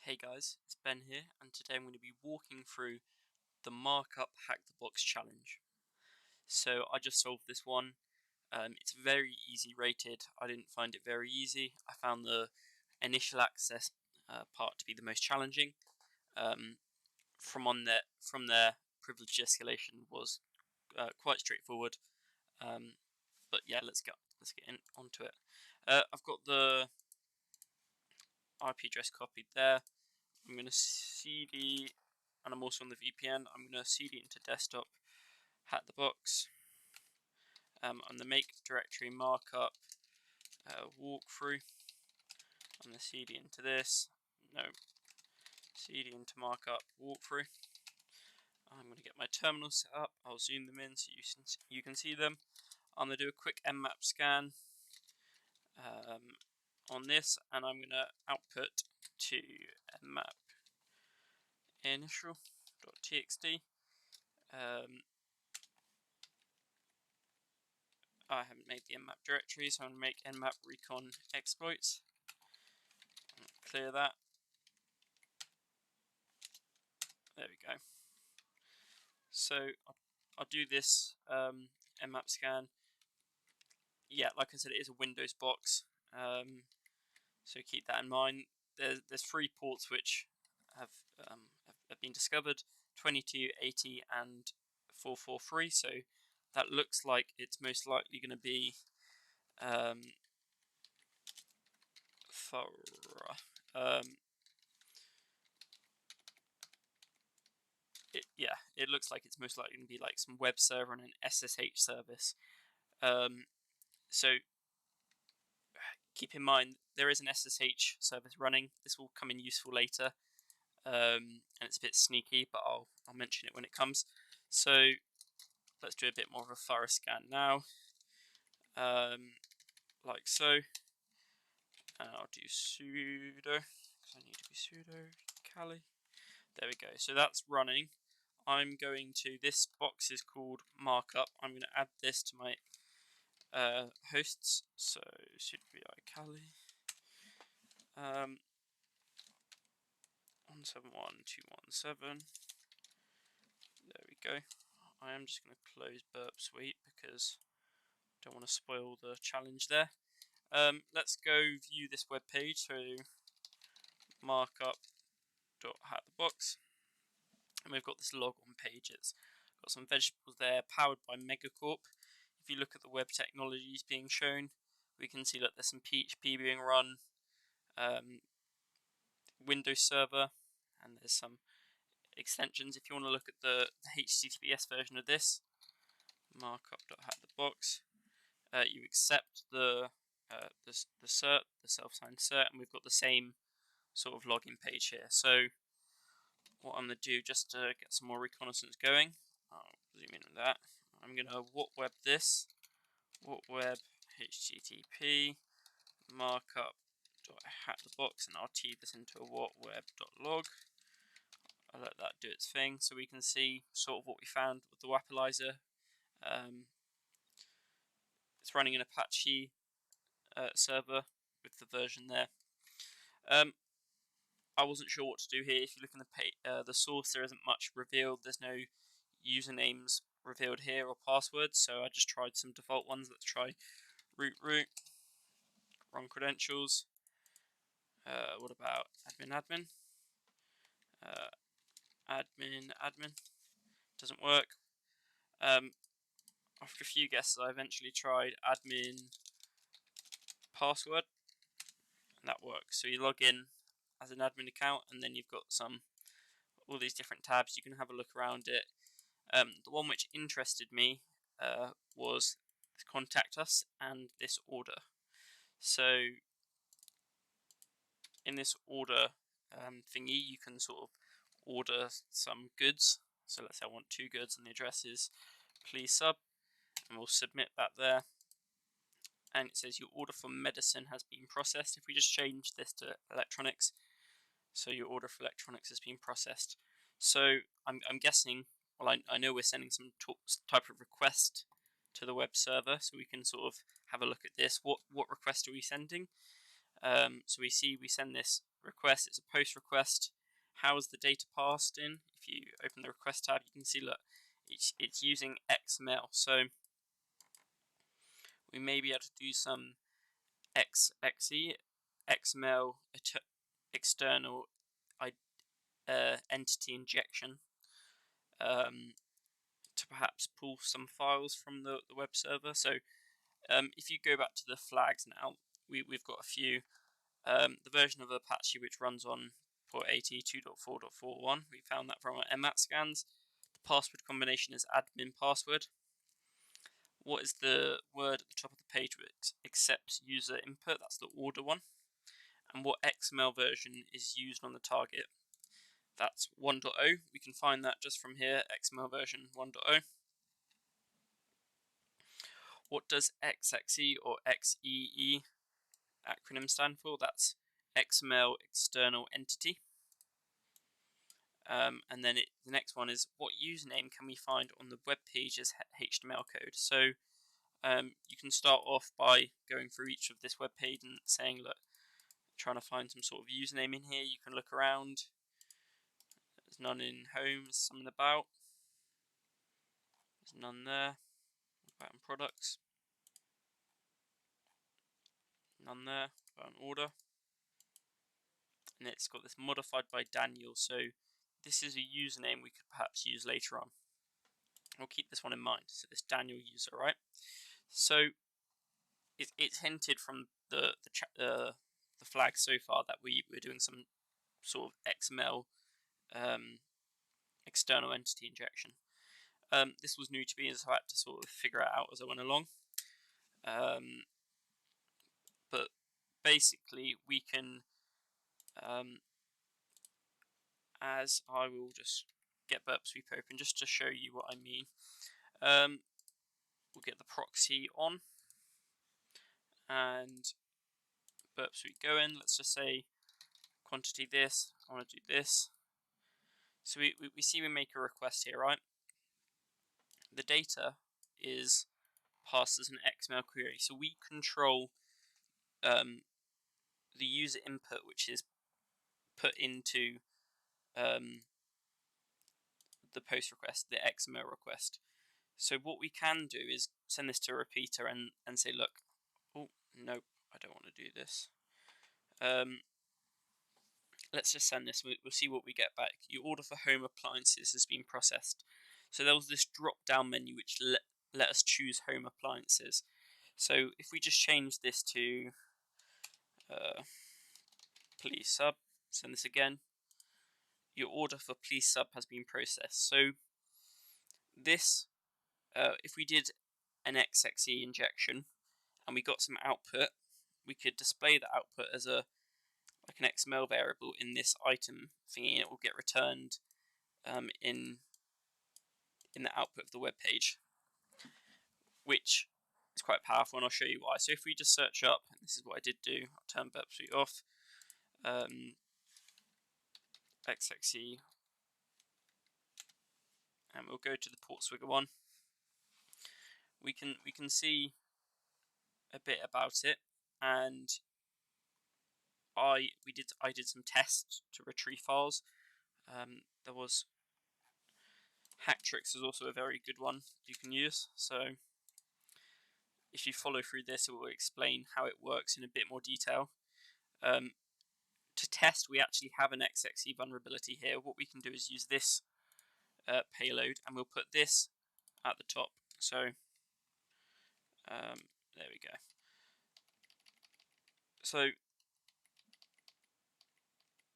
Hey guys, it's Ben here, and today I'm going to be walking through the Markup Hack the Box challenge. So I just solved this one. It's very easy rated. I didn't find it very easy. I found the initial access part to be the most challenging. From there, privileged escalation was quite straightforward. But yeah, let's get onto it. I've got the IP address copied there. I'm going to cd, and I'm also on the VPN. I'm going to cd into desktop, hack the box. On the make directory markup walkthrough. I'm going to cd into this. No, cd into markup walkthrough. I'm going to get my terminal set up. I'll zoom them in so you can see them. I'm going to do a quick nmap scan on this, and I'm going to output to nmap initial.txt. I haven't made the nmap directory, so I'm going to make nmap recon exploits. Clear that. There we go. So I'll do this nmap scan. Yeah, like I said, it is a Windows box, so keep that in mind. There's 3 ports which have been discovered: 22, 80, and 443. So that looks like it's most likely going to be it looks like it's most likely going to be like some web server and an SSH service. So keep in mind there is an SSH service running. This will come in useful later, and it's a bit sneaky, but I'll mention it when it comes. So let's do a bit more of a thorough scan now, like so. I'll do sudo because I need to be sudo Kali. There we go. So that's running. I'm going to, this box is called Markup. I'm going to add this to my hosts. So sudo vi Kali 171217. There we go. I am just going to close Burp Suite because I don't want to spoil the challenge there. Let's go view this web page. So markup.hackthebox. And we've got this log on page. It's got some vegetables there, powered by Megacorp. If you look at the web technologies being shown, we can see that there's some PHP being run, Windows Server, and there's some extensions. If you want to look at the HTTPS version of this, markup.hackthebox, you accept the cert, the self-signed cert, and we've got the same sort of login page here. So what I'm going to do, just to get some more reconnaissance going, I'll zoom in on that. I'm going to web this, web http markup.hackthebox, and I'll tee this into a web.log. I'll let that do its thing, so we can see sort of what we found with the Wappalizer. It's running an Apache server with the version there. I wasn't sure what to do here. If you look in the source, there isn't much revealed. There's no usernames revealed here or passwords, so I just tried some default ones. Let's try root, wrong credentials. What about admin? Admin doesn't work. After a few guesses, I eventually tried admin password, and that works. So you log in as an admin account, and then you've got all these different tabs. You can have a look around it. The one which interested me was contact us and this order. So in this order thingy, you can sort of order some goods. So let's say I want 2 goods, and the address is please sub, and we'll submit that there. And it says your order for medicine has been processed. If we just change this to electronics, so your order for electronics has been processed. So I'm guessing, well, I know we're sending some type of request to the web server, so we can sort of have a look at this. What request are we sending? So we see we send this request. It's a post request. How is the data passed in? If you open the request tab, you can see, look, it's using XML. So we may be able to do some XXE, XML external entity injection to perhaps pull some files from the web server. So if you go back to the flags now, we've got a few. The version of Apache which runs on port 80 2.4.41, we found that from our MAT scans. The password combination is admin password. What is the word at the top of the page which accepts user input? That's the order one. And what XML version is used on the target? That's 1.0. We can find that just from here, XML version 1.0. What does XXE or XEE acronym stand for? That's XML External Entity. And then the next one is, what username can we find on the web page's HTML code? So you can start off by going through each of this web page and saying, look, trying to find some sort of username in here. You can look around. There's none in home. There's some in about. There's none there. About in products. None there. About in order. And it's got this modified by Daniel. So this is a username we could perhaps use later on. We'll keep this one in mind. So this Daniel user, right? So it's hinted from the flag so far that we're doing some sort of XML external entity injection. This was new to me, so I had to sort of figure it out as I went along. But basically, we can, as I will just get Burp Sweep open just to show you what I mean. We'll get the proxy on and Burp Sweep going. Let's just say quantity this. I want to do this. So we see we make a request here, right? The data is passed as an XML query, so we control the user input, which is put into the post request, the XML request. So what we can do is send this to a repeater and say, look, oh, nope, I don't want to do this. Let's just send this. We'll see what we get back. Your order for home appliances has been processed. So there was this drop-down menu which let us choose home appliances. So if we just change this to please sub, send this again. Your order for please sub has been processed. So this, if we did an XXE injection and we got some output, we could display the output as an XML variable in this item thingy, and it will get returned in the output of the web page, which is quite powerful, and I'll show you why. So if we just search up, and this is what I did do, I'll turn Burp Suite off, XXE, and we'll go to the Portswigger one. We can see a bit about it, and I did some tests to retrieve files. There was Hacktricks is also a very good one you can use. So if you follow through this, it will explain how it works in a bit more detail. To test, we actually have an XXE vulnerability here. What we can do is use this payload, and we'll put this at the top. So there we go. So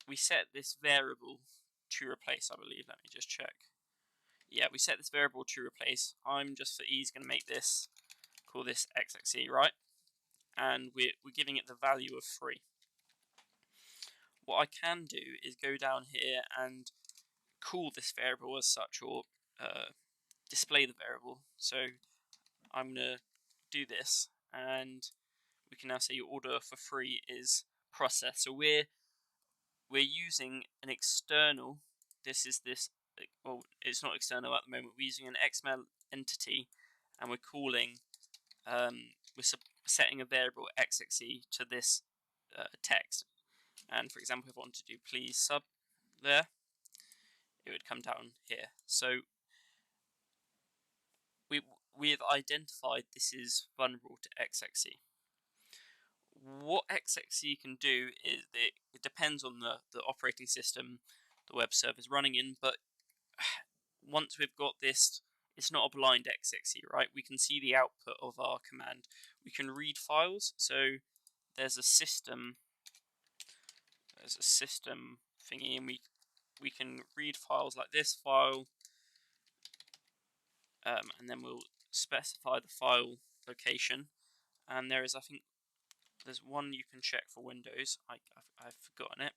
we set this variable to replace, I believe. Let me just check. Yeah, we set this variable to replace. I'm just for ease going to make this, call this XXE, right? And we're giving it the value of 3. What I can do is go down here and call this variable as such, or display the variable. So I'm going to do this, and we can now say your order for 3 is processed. So we're using an external. This is this. Well, it's not external at the moment. We're using an XML entity, and we're calling. We're setting a variable XXE to this text. And for example, if I want to do please sub there, it would come down here. So we've identified this is vulnerable to XXE. What XXE can do is it depends on the operating system the web server is running in, but once we've got this, it's not a blind XXE, right? We can see the output of our command. We can read files, so there's a system thingy, and we can read files like this file, and then we'll specify the file location. And there is, I think, there's one you can check for Windows. I've forgotten it.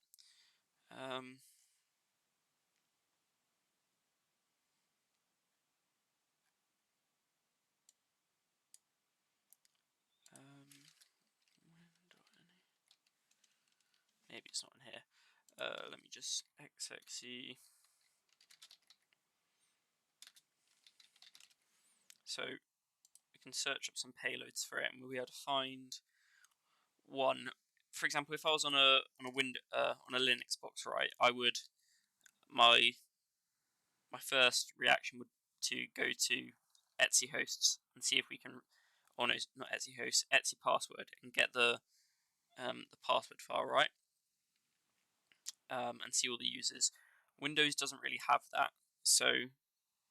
Maybe it's not in here. Let me just XXE. So we can search up some payloads for it, and we'll be able to find one. For example, if I was on a Linux box, right, I would my first reaction would to go to Etsy hosts and see if we can, oh no, not Etsy hosts, Etsy password, and get the password file, right, and see all the users. Windows doesn't really have that, so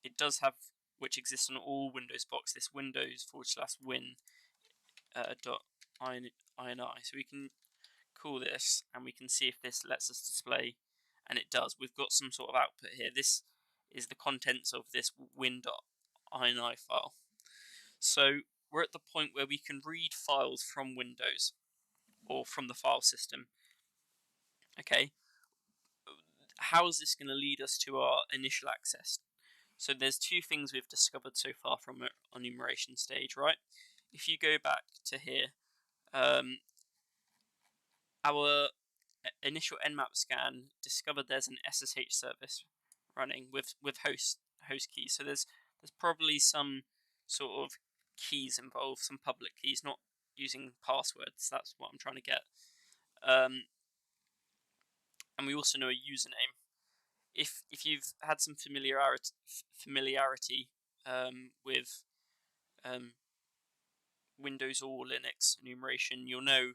it does have, which exists on all Windows box, this Windows/win dot ini. So we can call this, and we can see if this lets us display, and it does. We've got some sort of output here. This is the contents of this win.ini file. So we're at the point where we can read files from Windows or from the file system. Okay, how is this going to lead us to our initial access? So there's two things we've discovered so far from our enumeration stage, right? If you go back to here, our initial nmap scan discovered there's an SSH service running with host keys. So there's probably some sort of keys involved, some public keys, not using passwords. That's what I'm trying to get. And we also know a username. If you've had some familiarity with Windows or Linux enumeration, you'll know,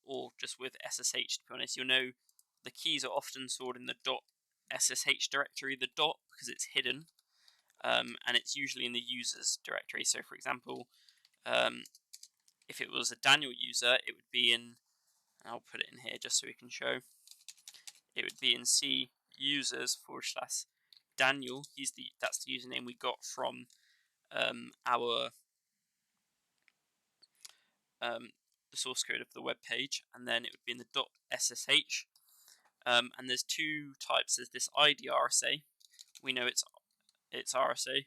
or just with SSH, to be honest, you'll know the keys are often stored in the .ssh directory, the dot because it's hidden, and it's usually in the users directory. So for example, if it was a Daniel user, it would be in, I'll put it in here just so we can show, it would be in C users/Daniel. That's the username we got from our the source code of the web page, and then it would be in the .ssh. And there's two types. There's this ID RSA. We know it's RSA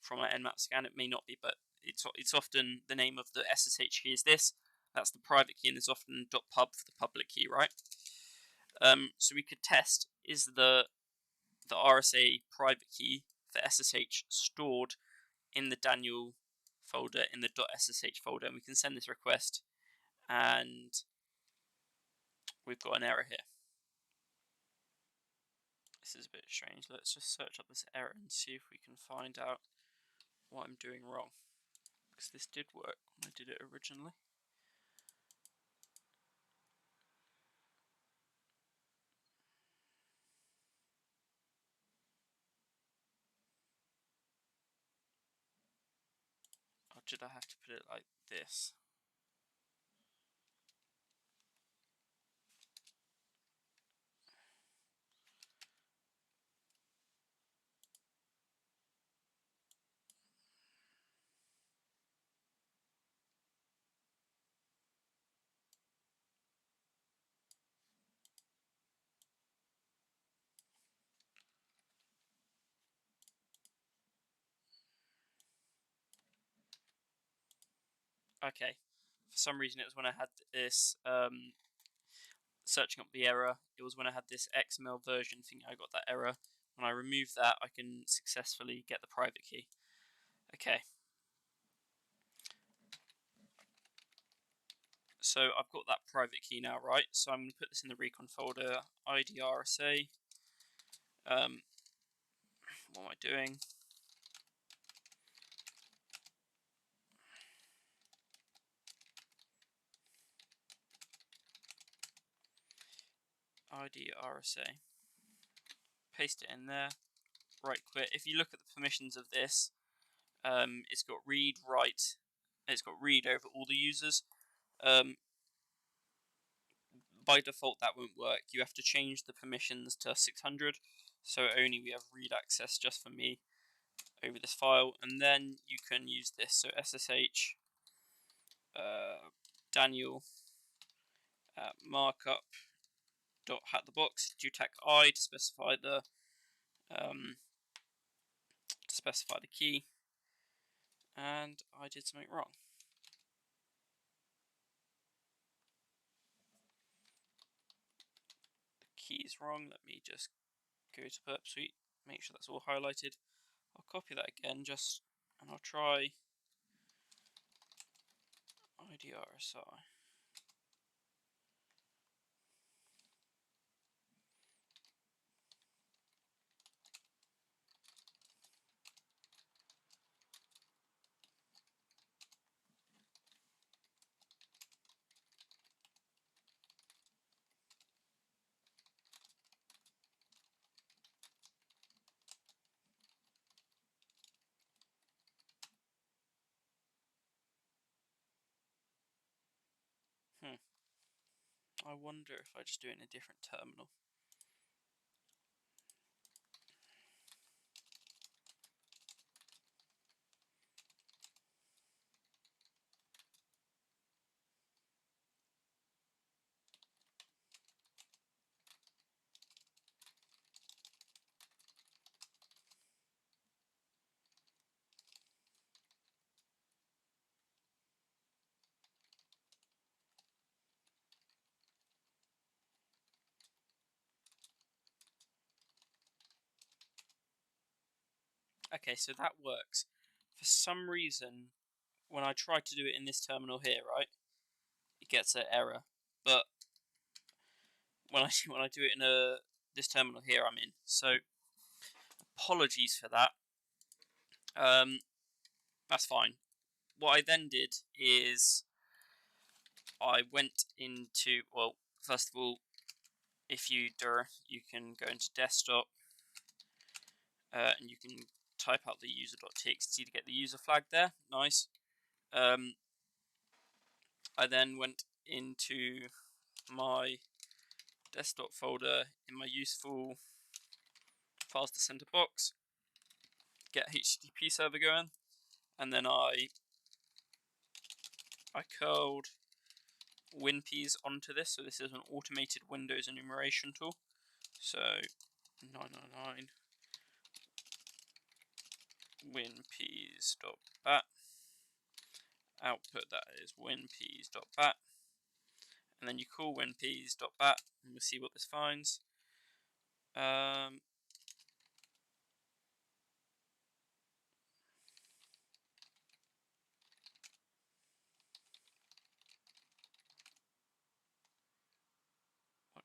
from our nmap scan. It may not be, but it's often the name of the SSH key is this. That's the private key, and there's often .pub for the public key, right? So we could test, is the RSA private key for SSH stored in the Daniel folder, in the .ssh folder, and we can send this request, and we've got an error here. This is a bit strange. Let's just search up this error and see if we can find out what I'm doing wrong, because this did work when I did it originally. Or did I have to put it like this? Okay, for some reason it was when I had this searching up the error, it was when I had this XML version thing I got that error. When I remove that, I can successfully get the private key. Okay. So I've got that private key now, right? So I'm going to put this in the recon folder, IDRSA. What am I doing? IDRSA. Paste it in there. Right quit. If you look at the permissions of this, it's got read, write. It's got read over all the users. By default, that won't work. You have to change the permissions to 600, so only we have read access just for me over this file, and then you can use this. So SSH Daniel markup dot hat the box dutec I to specify the key, and I did something wrong. The key is wrong. Let me just go to Burp Suite, make sure that's all highlighted. I'll copy that again, and I'll try IDRSI. I wonder if I just do it in a different terminal. Okay, so that works. For some reason, when I try to do it in this terminal here, right, it gets an error. But when I do it in this terminal here, I'm in. So apologies for that. That's fine. What I then did is I went into, well, first of all, if you can go into desktop, and you can type out the user.txt to get the user flag there. Nice. I then went into my desktop folder in my useful files to center box, get HTTP server going, and then I curled WinPs onto this. So this is an automated Windows enumeration tool. So 999 winps.bat, output that is winps.bat, and then you call winps.bat, and we'll see what this finds. What?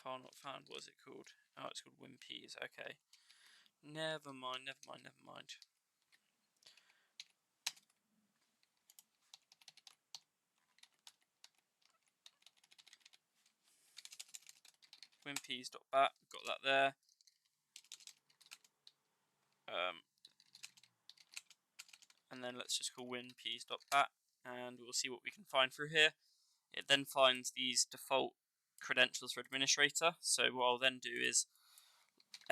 File not found. What is it called? Oh, it's called WinPs. Okay. Never mind. WinPs.bat. Got that there. And then let's just call winps.bat, and we'll see what we can find through here. It then finds these default credentials for administrator. So what I'll then do is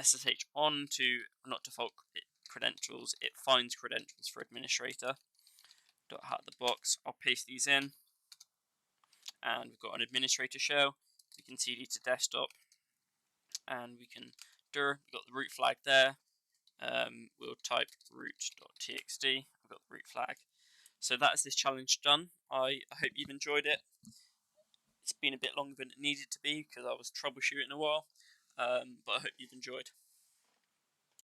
SSH on to not default credentials. It finds credentials for administrator. .hat the box. I'll paste these in, and we've got an administrator shell. We can cd to desktop, and we can dir. We've got the root flag there. We'll type root.txt. We've got the root flag. So that is this challenge done. I hope you've enjoyed it. It's been a bit longer than it needed to be because I was troubleshooting a while, but I hope you've enjoyed.